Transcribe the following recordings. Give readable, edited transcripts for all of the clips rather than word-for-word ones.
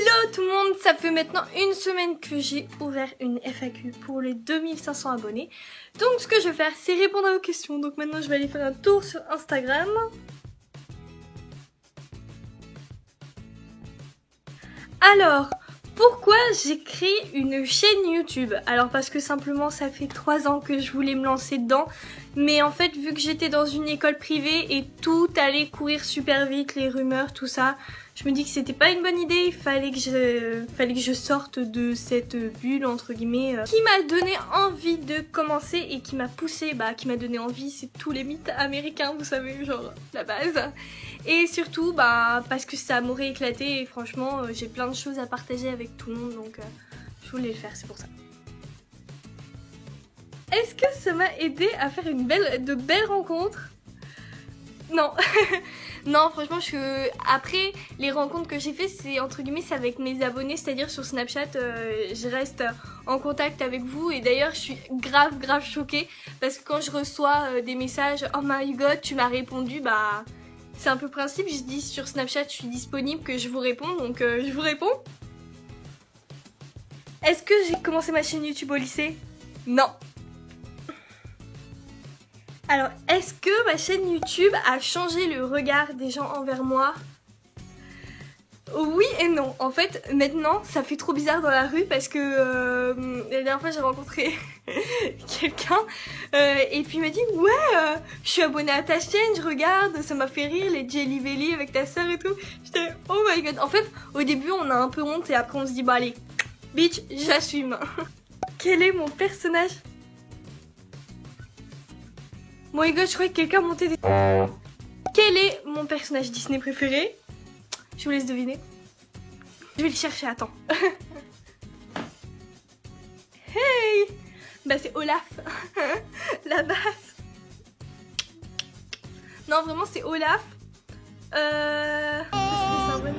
Hello tout le monde, ça fait maintenant une semaine que j'ai ouvert une FAQ pour les 2500 abonnés. Donc ce que je vais faire, c'est répondre à vos questions. Donc maintenant je vais aller faire un tour sur Instagram. Alors, pourquoi j'ai créé une chaîne YouTube? Alors parce que simplement ça fait 3 ans que je voulais me lancer dedans. Mais en fait vu que j'étais dans une école privée et tout allait courir super vite, les rumeurs, tout ça, je me dis que c'était pas une bonne idée. Il fallait que je sorte de cette bulle entre guillemets qui m'a donné envie de commencer et qui m'a poussé, qui m'a donné envie, c'est tous les mythes américains, vous savez, genre la base. Et surtout parce que ça m'aurait éclaté et franchement j'ai plein de choses à partager avec tout le monde, donc je voulais le faire, c'est pour ça. Est-ce que ça m'a aidé à faire de belles rencontres? Non. Non, franchement, après les rencontres que j'ai fait, c'est entre guillemets, c'est avec mes abonnés, c'est-à-dire sur Snapchat, je reste en contact avec vous. Et d'ailleurs, je suis grave choquée parce que quand je reçois des messages, oh my god, tu m'as répondu, c'est un peu le principe. Je dis sur Snapchat, je suis disponible, que je vous réponds, donc je vous réponds. Est-ce que j'ai commencé ma chaîne YouTube au lycée? Non. Alors, est-ce que ma chaîne YouTube a changé le regard des gens envers moi? Oui et non. En fait, maintenant, ça fait trop bizarre dans la rue parce que la dernière fois, j'ai rencontré quelqu'un et puis il m'a dit « Ouais, je suis abonnée à ta chaîne, je regarde, ça m'a fait rire, les Jelly Belly avec ta soeur et tout. » J'étais « Oh my god !» En fait, au début, on a un peu honte et après, on se dit « Bon allez, bitch, j'assume. » Quel est mon personnage? Oh my god, je croyais que quelqu'un montait des... Quel est mon personnage Disney préféré? Je vous laisse deviner. Je vais le chercher, attends. Hey! C'est Olaf. La base. Non, vraiment, c'est Olaf. Parce que c'est un bon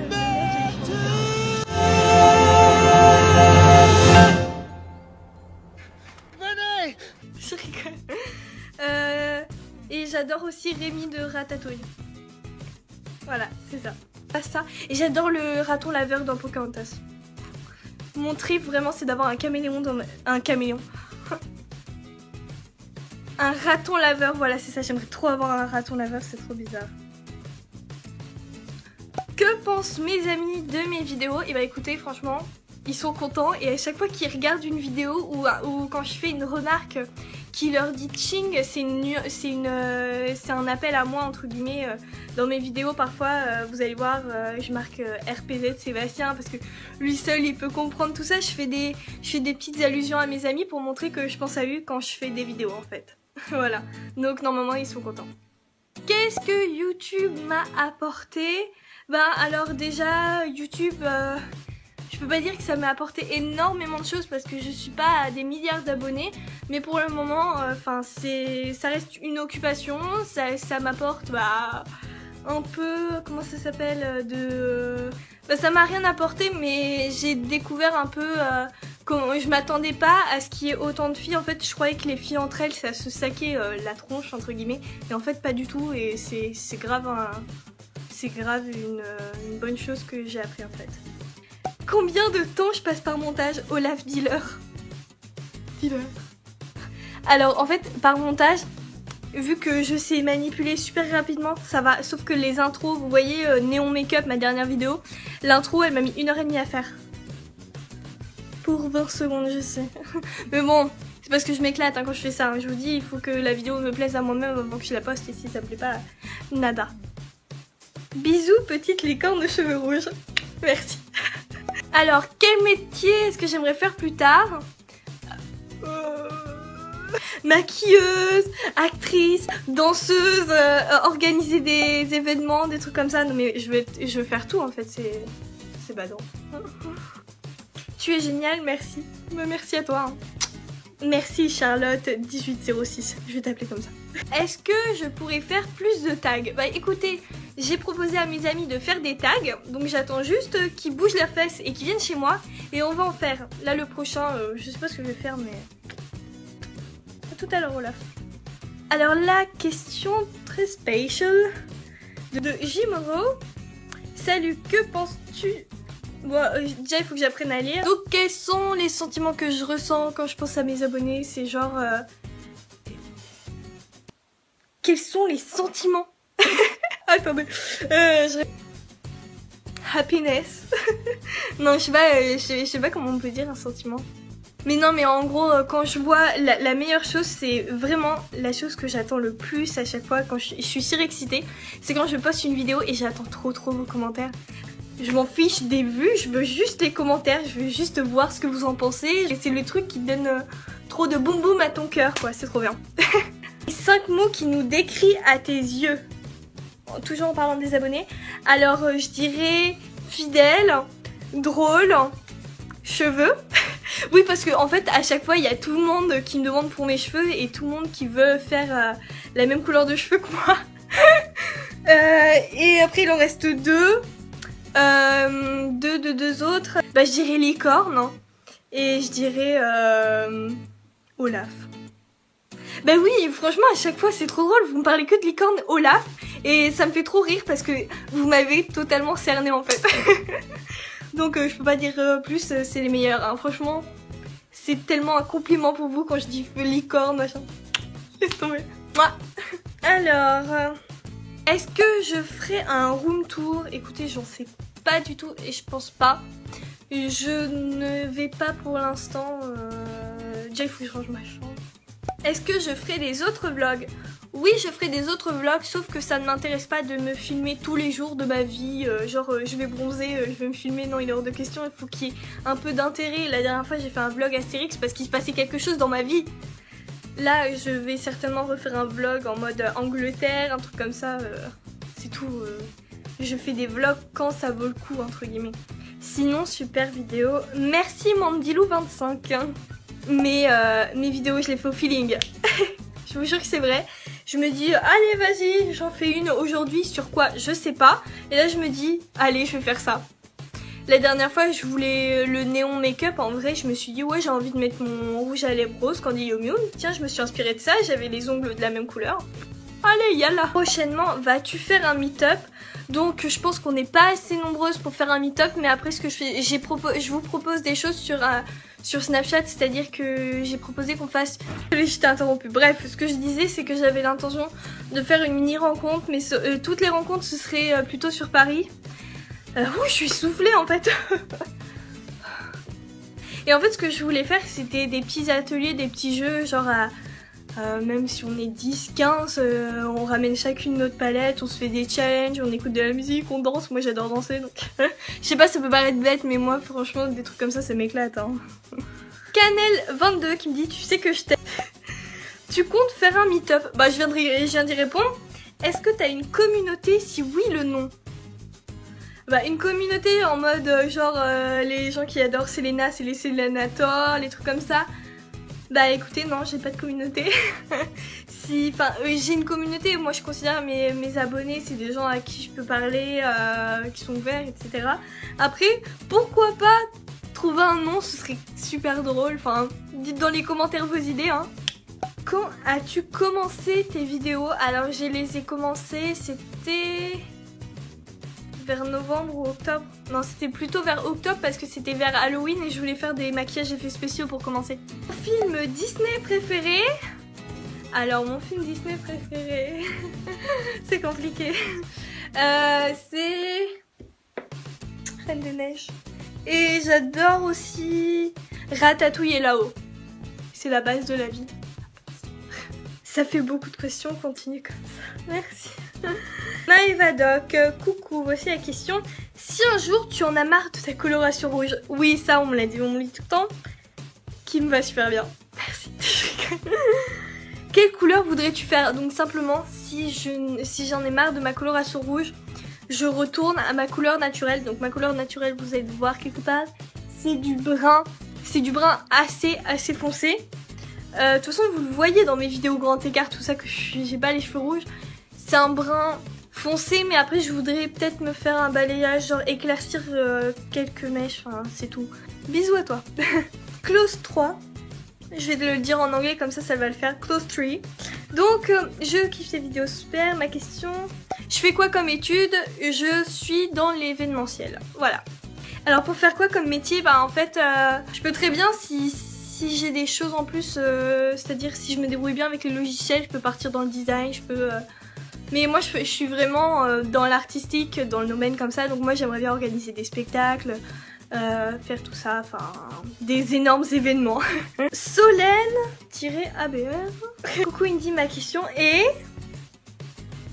Venez! Je rigole. Et j'adore aussi Rémi de Ratatouille. Voilà, c'est ça. Pas ça. Et j'adore le raton laveur dans Pocahontas. Mon trip vraiment c'est d'avoir un caméléon dans un caméléon. Un raton laveur, voilà c'est ça, j'aimerais trop avoir un raton laveur, c'est trop bizarre. Que pensent mes amis de mes vidéos? Et écoutez, franchement, ils sont contents et à chaque fois qu'ils regardent une vidéo ou quand je fais une remarque qui leur dit ching, c'est un appel à moi entre guillemets. Dans mes vidéos parfois vous allez voir je marque RPZ Sébastien parce que lui seul il peut comprendre tout ça. Je fais des petites allusions à mes amis pour montrer que je pense à eux quand je fais des vidéos en fait. Voilà, donc normalement ils sont contents. Qu'est-ce que YouTube m'a apporté? Alors déjà YouTube je peux pas dire que ça m'a apporté énormément de choses parce que je suis pas à des milliards d'abonnés, mais pour le moment, ça reste une occupation, ça m'apporte un peu, comment ça s'appelle, ça m'a rien apporté, mais j'ai découvert un peu je m'attendais pas à ce qu'il y ait autant de filles. En fait, je croyais que les filles entre elles, ça se saquait la tronche entre guillemets, et en fait pas du tout, et c'est grave une bonne chose que j'ai appris en fait. Combien de temps je passe par montage? Olaf Dealer. Alors en fait par montage, vu que je sais manipuler super rapidement, ça va. Sauf que les intros, vous voyez Néon Makeup, ma dernière vidéo, l'intro elle m'a mis 1h30 à faire. Pour 20 secondes je sais. Mais bon, c'est parce que je m'éclate quand je fais ça. Je vous dis, il faut que la vidéo me plaise à moi-même avant que je la poste, et si ça me plaît pas, nada. Bisous petite licorne de cheveux rouges. Merci. Alors, quel métier est-ce que j'aimerais faire plus tard? Maquilleuse, actrice, danseuse, organiser des événements, des trucs comme ça. Non mais je veux faire tout en fait, c'est badant. Tu es géniale, merci. Merci à toi. Merci Charlotte 1806, je vais t'appeler comme ça. Est-ce que je pourrais faire plus de tags? Écoutez, j'ai proposé à mes amis de faire des tags, donc j'attends juste qu'ils bougent leurs fesses et qu'ils viennent chez moi et on va en faire. Là le prochain, je sais pas ce que je vais faire mais... À tout à l'heure Olaf. Alors la question très spéciale de Jimoro. Salut, que penses-tu Bon, déjà il faut que j'apprenne à lire. Donc quels sont les sentiments que je ressens quand je pense à mes abonnés? C'est genre... Quels sont les sentiments? Attendez. Happiness. Non, je sais pas comment on peut dire un sentiment. Mais non, mais en gros, quand je vois la meilleure chose, c'est vraiment la chose que j'attends le plus à chaque fois quand je suis surexcitée. C'est quand je poste une vidéo et j'attends trop vos commentaires. Je m'en fiche des vues, je veux juste les commentaires, je veux juste voir ce que vous en pensez. Et c'est le truc qui donne trop de boum boum à ton cœur, quoi, c'est trop bien. 5 mots qui nous décrivent à tes yeux. Toujours en parlant des abonnés. Alors, je dirais fidèle, drôle, cheveux. Oui, parce que en fait, à chaque fois, il y a tout le monde qui me demande pour mes cheveux et tout le monde qui veut faire la même couleur de cheveux que moi. Et après, il en reste deux. Deux autres. Bah, je dirais licorne. Et je dirais Olaf. Bah oui, franchement, à chaque fois, c'est trop drôle. Vous me parlez que de licorne, Olaf. Et ça me fait trop rire parce que vous m'avez totalement cerné en fait. Donc je peux pas dire plus, c'est les meilleurs. Hein. Franchement, c'est tellement un compliment pour vous quand je dis licorne, machin. Laisse tomber. Moi. Alors, est-ce que je ferai un room tour? Écoutez, j'en sais pas du tout et je pense pas. Je ne vais pas pour l'instant. Déjà, il faut que je range ma chambre. Est-ce que je ferai des autres vlogs? Oui, je ferai des autres vlogs, sauf que ça ne m'intéresse pas de me filmer tous les jours de ma vie. Genre, je vais bronzer, je vais me filmer. Non, il est hors de question, il faut qu'il y ait un peu d'intérêt. La dernière fois, j'ai fait un vlog Astérix parce qu'il se passait quelque chose dans ma vie. Là, je vais certainement refaire un vlog en mode Angleterre, un truc comme ça. C'est tout. Je fais des vlogs quand ça vaut le coup, entre guillemets. Sinon, super vidéo. Merci Mandilou25. Mes vidéos, je les fais au feeling. Je vous jure que c'est vrai. Je me dis, allez, vas-y, j'en fais une aujourd'hui sur quoi, je sais pas. Et là, je me dis, allez, je vais faire ça. La dernière fois, je voulais le néon make-up. En vrai, je me suis dit, ouais, j'ai envie de mettre mon rouge à lèvres rose, Candy Yum Yum. Tiens, je me suis inspirée de ça. J'avais les ongles de la même couleur. Allez, yalla. Prochainement, vas-tu faire un meet-up? Donc, je pense qu'on n'est pas assez nombreuses pour faire un meet-up. Mais après, ce que je fais, je vous propose des choses sur Snapchat, c'est-à-dire que j'ai proposé qu'on fasse... Je t'ai interrompu. Bref, ce que je disais, c'est que j'avais l'intention de faire une mini rencontre, mais toutes les rencontres, ce serait plutôt sur Paris. Ouh, je suis soufflée en fait. Et en fait, ce que je voulais faire, c'était des petits ateliers, des petits jeux, genre même si on est 10, 15, on ramène chacune notre palette, on se fait des challenges, on écoute de la musique, on danse. Moi, j'adore danser, donc je sais pas, ça peut paraître bête, mais moi, franchement, des trucs comme ça m'éclate. Hein. Canel22 qui me dit, tu sais que je t'aime. Tu comptes faire un meet-up? Bah, je viens d'y répondre. Est-ce que t'as une communauté? Si oui, le nom. Bah, une communauté en mode genre les gens qui adorent Selena, c'est les Selenator, les trucs comme ça. Bah écoutez, non, j'ai pas de communauté. J'ai une communauté, moi je considère mes abonnés, c'est des gens à qui je peux parler, qui sont ouverts, etc. Après, pourquoi pas trouver un nom, ce serait super drôle. Enfin, dites dans les commentaires vos idées, hein. Quand as-tu commencé tes vidéos? Alors, je les ai commencées, c'était... vers novembre ou octobre. Non, c'était plutôt vers octobre parce que c'était vers Halloween et je voulais faire des maquillages effets spéciaux pour commencer. Mon film Disney préféré? Alors, mon film Disney préféré... c'est compliqué. C'est... Reine des Neiges. Et j'adore aussi Ratatouille et là-haut. C'est la base de la vie. Ça fait beaucoup de questions, continue comme ça. Merci. Maëvadoc, coucou, voici la question. Si un jour tu en as marre de ta coloration rouge, oui, ça on me l'a dit, on me dit tout le temps, qui me va super bien. Merci. Quelle couleur voudrais-tu faire? Donc simplement, si j'en ai marre de ma coloration rouge, je retourne à ma couleur naturelle. Donc ma couleur naturelle, vous allez voir quelque part, c'est du brun. C'est du brun assez foncé. De toute façon, vous le voyez dans mes vidéos grand écart, tout ça, que j'ai pas les cheveux rouges. C'est un brun foncé, mais après je voudrais peut-être me faire un balayage, genre éclaircir quelques mèches, enfin c'est tout. Bisous à toi. Close 3. Je vais te le dire en anglais, comme ça va le faire. Close 3. Donc, je kiffe ces vidéos, super. Ma question, je fais quoi comme étude? Je suis dans l'événementiel. Voilà. Alors pour faire quoi comme métier? Bah en fait, je peux très bien si j'ai des choses en plus, c'est-à-dire si je me débrouille bien avec les logiciels, je peux partir dans le design, je peux... Mais moi je suis vraiment dans l'artistique, dans le domaine comme ça, donc moi j'aimerais bien organiser des spectacles, faire tout ça, enfin des énormes événements. Solène-ABR. Coucou Indy, ma question est...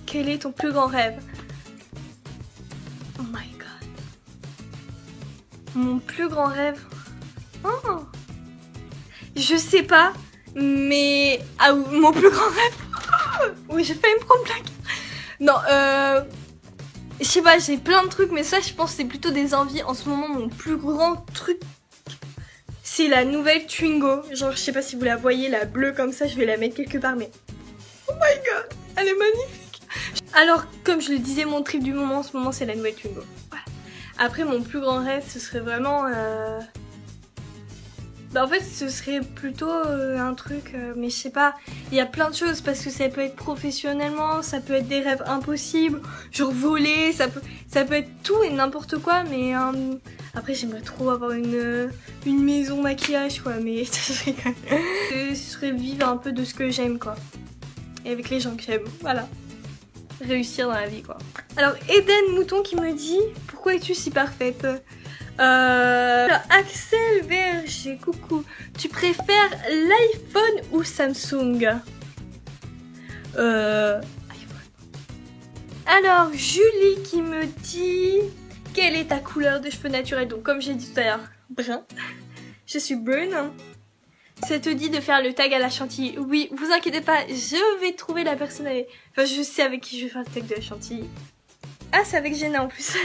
Quel est ton plus grand rêve? Oh my god. Mon plus grand rêve... Oh. Je sais pas, mais... Ah, mon plus grand rêve... Oui, j'ai failli me prendre plaque. Non, je sais pas, j'ai plein de trucs, mais ça, je pense que c'est plutôt des envies. En ce moment, mon plus grand truc, c'est la nouvelle Twingo. Genre, je sais pas si vous la voyez, la bleue comme ça, je vais la mettre quelque part, mais... Oh my god, elle est magnifique. Alors, comme je le disais, mon trip du moment en ce moment, c'est la nouvelle Twingo. Voilà. Après, mon plus grand rêve, ce serait vraiment... Bah en fait ce serait plutôt un truc, mais je sais pas, il y a plein de choses parce que ça peut être professionnellement, ça peut être des rêves impossibles, genre voler, ça peut être tout et n'importe quoi, mais après j'aimerais trop avoir une maison maquillage quoi, mais ce serait vivre un peu de ce que j'aime quoi, et avec les gens que j'aime, voilà, réussir dans la vie quoi. Alors Eden Mouton qui me dit, pourquoi es-tu si parfaite? Alors, Axel Verger, coucou. Tu préfères l'iPhone ou Samsung? iPhone. Alors, Julie qui me dit... Quelle est ta couleur de cheveux naturelle? Donc, comme j'ai dit tout à l'heure, brun. Je suis brune. Ça te dit de faire le tag à la chantilly? Oui, vous inquiétez pas, je vais trouver la personne avec... Enfin, je sais avec qui je vais faire le tag de la chantilly. Ah, c'est avec Jenna en plus.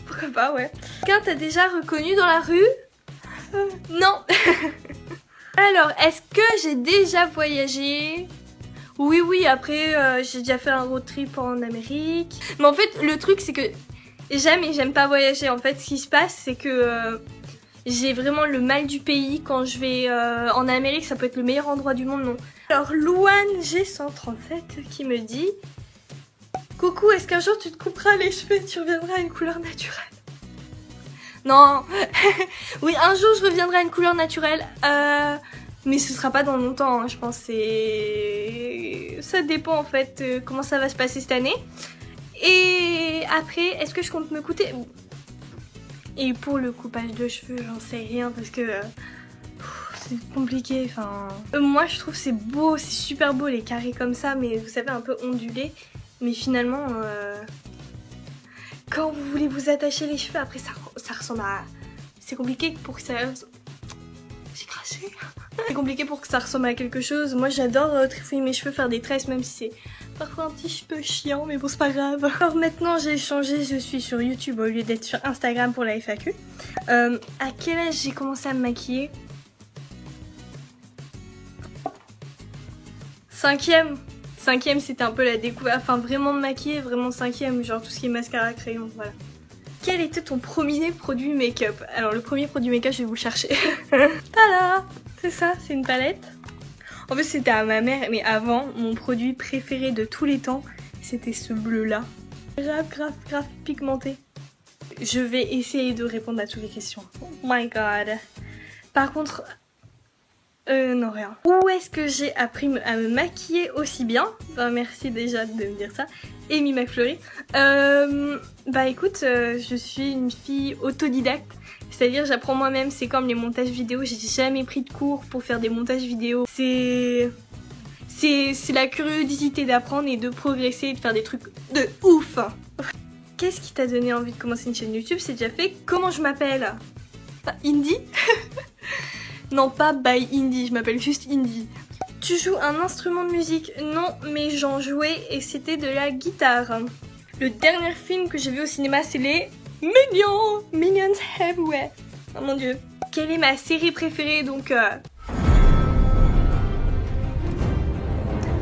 Pourquoi pas, ouais. Quelqu'un t'a déjà reconnu dans la rue? Non. Alors, est-ce que j'ai déjà voyagé? Oui, après, j'ai déjà fait un road trip en Amérique. Mais en fait, le truc, c'est que j'aime et j'aime pas voyager. En fait, ce qui se passe, c'est que j'ai vraiment le mal du pays. Quand je vais en Amérique, ça peut être le meilleur endroit du monde, non. Alors, Louane G137 qui me dit... Coucou, est-ce qu'un jour tu te couperas les cheveux et tu reviendras à une couleur naturelle? Non. Oui, un jour je reviendrai à une couleur naturelle, mais ce sera pas dans longtemps, hein, je pense. Ça dépend en fait comment ça va se passer cette année. Et après, est-ce que je compte me coûter? Et pour le coupage de cheveux, j'en sais rien parce que c'est compliqué. Enfin, moi je trouve c'est beau, c'est super beau les carrés comme ça, mais vous savez un peu ondulés. Mais finalement, quand vous voulez vous attacher les cheveux, après ça ressemble à... C'est compliqué pour que ça... J'ai craché. C'est compliqué pour que ça ressemble à quelque chose. Moi j'adore trifouiller mes cheveux, faire des tresses, même si c'est parfois un petit peu chiant, mais bon c'est pas grave. Alors maintenant j'ai changé, je suis sur YouTube au lieu d'être sur Instagram pour la FAQ. À quel âge j'ai commencé à me maquiller? 5e. 5e c'était un peu la découverte, enfin vraiment me maquiller, vraiment 5e, genre tout ce qui est mascara, crayon, voilà. Quel était ton premier produit make-up? Alors le premier produit make-up, je vais vous le chercher. Tada! C'est ça, c'est une palette. En fait c'était à ma mère, mais avant, mon produit préféré de tous les temps, c'était ce bleu là. Grave pigmenté. Je vais essayer de répondre à toutes les questions. Oh my god. Par contre... non rien. Où est-ce que j'ai appris à me maquiller aussi bien? Ben merci déjà de me dire ça. Amy McFleury. Bah écoute, je suis une fille autodidacte. C'est-à-dire j'apprends moi-même, c'est comme les montages vidéo. J'ai jamais pris de cours pour faire des montages vidéo. C'est la curiosité d'apprendre et de progresser et de faire des trucs de ouf. Qu'est-ce qui t'a donné envie de commencer une chaîne YouTube? C'est déjà fait. Comment je m'appelle? Indy. Non, pas by Indy, je m'appelle juste Indy. Tu joues un instrument de musique? Non, mais j'en jouais et c'était de la guitare. Le dernier film que j'ai vu au cinéma, c'est les Minions! Minions Everywhere. Oh mon dieu. Quelle est ma série préférée? Donc,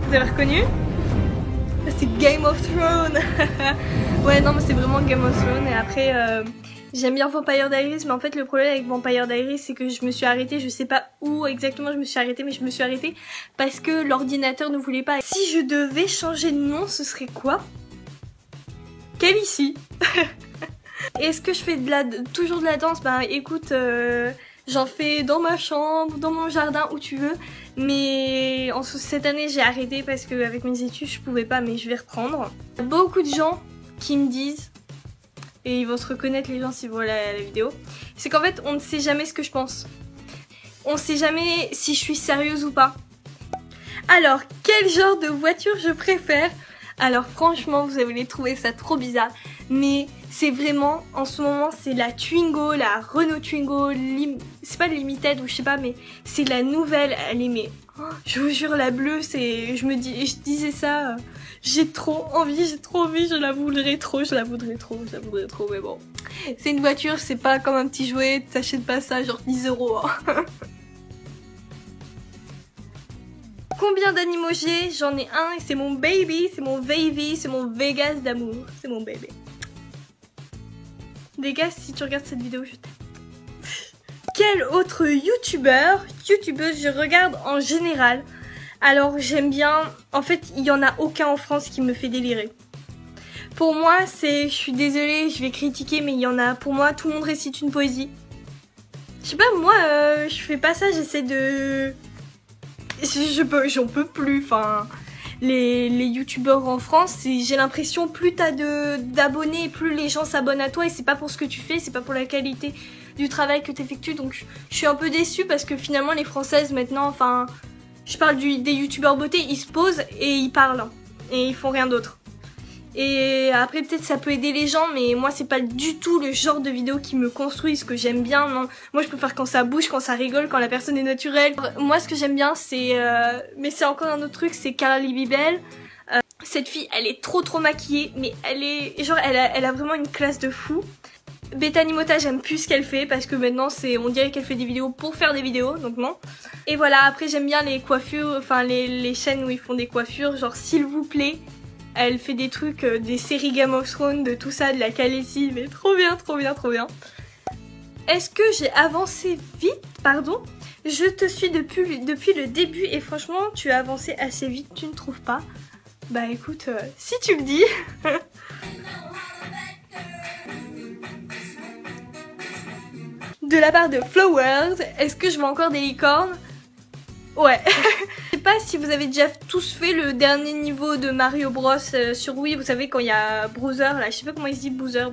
vous avez reconnu? C'est Game of Thrones. Ouais, non, mais c'est vraiment Game of Thrones. Et après... J'aime bien Vampire Diaries, mais en fait le problème avec Vampire Diaries c'est que je me suis arrêtée, je sais pas où exactement je me suis arrêtée, mais je me suis arrêtée parce que l'ordinateur ne voulait pas. Si je devais changer de nom, ce serait quoi? Calici. Est-ce que je fais toujours de la danse? Bah écoute, j'en fais dans ma chambre, dans mon jardin, où tu veux. Mais cette année j'ai arrêté parce qu'avec mes études je pouvais pas, mais je vais reprendre. Il y a beaucoup de gens qui me disent, et ils vont se reconnaître les gens s'ils voient la vidéo, c'est qu'en fait on ne sait jamais ce que je pense. On sait jamais si je suis sérieuse ou pas. Alors, quel genre de voiture je préfère? Alors franchement, vous allez trouver ça trop bizarre, mais c'est vraiment, en ce moment, c'est la Twingo, la Renault Twingo, c'est pas Limited ou je sais pas, mais c'est la nouvelle, elle est mais, oh, je vous jure, la bleue, c'est, je disais ça, j'ai trop envie, je la voudrais trop, mais bon. C'est une voiture, c'est pas comme un petit jouet, t'achètes pas ça genre 10 €. Hein. Combien d'animaux j'ai? J'en ai un et c'est mon baby, c'est mon Vegas d'amour, c'est mon bébé. Vegas, si tu regardes cette vidéo, je t'aime. Quel autre youtubeuse je regarde en général? Alors j'aime bien, en fait il y en a aucun en France qui me fait délirer. Pour moi je suis désolée, je vais critiquer, mais il y en a, pour moi tout le monde récite une poésie. Je sais pas, moi je fais pas ça, j'essaie de... J'en peux plus, enfin, les youtubeurs en France, j'ai l'impression plus t'as d'abonnés, plus les gens s'abonnent à toi, et c'est pas pour ce que tu fais, c'est pas pour la qualité du travail que t'effectues, donc je suis un peu déçue parce que finalement les Françaises maintenant, enfin, je parle des youtubeurs beauté, ils se posent et ils parlent, et ils font rien d'autre. Et après peut-être ça peut aider les gens, mais moi c'est pas du tout le genre de vidéo qui me construit, ce que j'aime bien, non. Moi je préfère quand ça bouge, quand ça rigole, quand la personne est naturelle. Moi ce que j'aime bien c'est, mais c'est encore un autre truc, c'est Carly Bibel. Cette fille elle est trop maquillée, mais elle est, genre elle a vraiment une classe de fou. Bethany Mota, j'aime plus ce qu'elle fait parce que maintenant on dirait qu'elle fait des vidéos pour faire des vidéos, donc non. Et voilà, après j'aime bien les coiffures, enfin les chaînes où ils font des coiffures, genre s'il vous plaît. Elle fait des trucs, des séries Game of Thrones, de tout ça, de la Khaleesi, mais trop bien. Est-ce que j'ai avancé vite? Pardon. Je te suis depuis le début et franchement, tu as avancé assez vite, tu ne trouves pas? Bah écoute, si tu le dis. De la part de Flowers, est-ce que je veux encore des licornes? Ouais. Je sais pas si vous avez déjà tous fait le dernier niveau de Mario Bros sur Wii, vous savez quand il y a Bowser là, je sais pas comment il se dit, Bowser,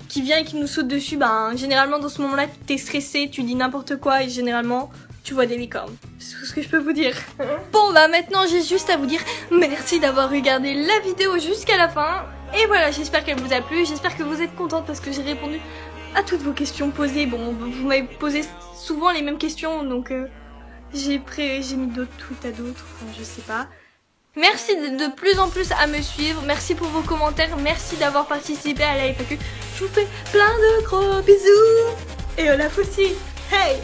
qui vient et qui nous saute dessus, ben généralement dans ce moment-là t'es stressé, tu dis n'importe quoi et généralement tu vois des licornes. C'est tout ce que je peux vous dire. Bon bah maintenant j'ai juste à vous dire merci d'avoir regardé la vidéo jusqu'à la fin. Et voilà, j'espère qu'elle vous a plu, j'espère que vous êtes contente parce que j'ai répondu à toutes vos questions posées. Bon, vous m'avez posé souvent les mêmes questions donc... j'ai mis d'autres tweets à d'autres, enfin, je sais pas. Merci de plus en plus à me suivre, merci pour vos commentaires, merci d'avoir participé à la FAQ. Je vous fais plein de gros bisous. Et Olaf aussi. Hey!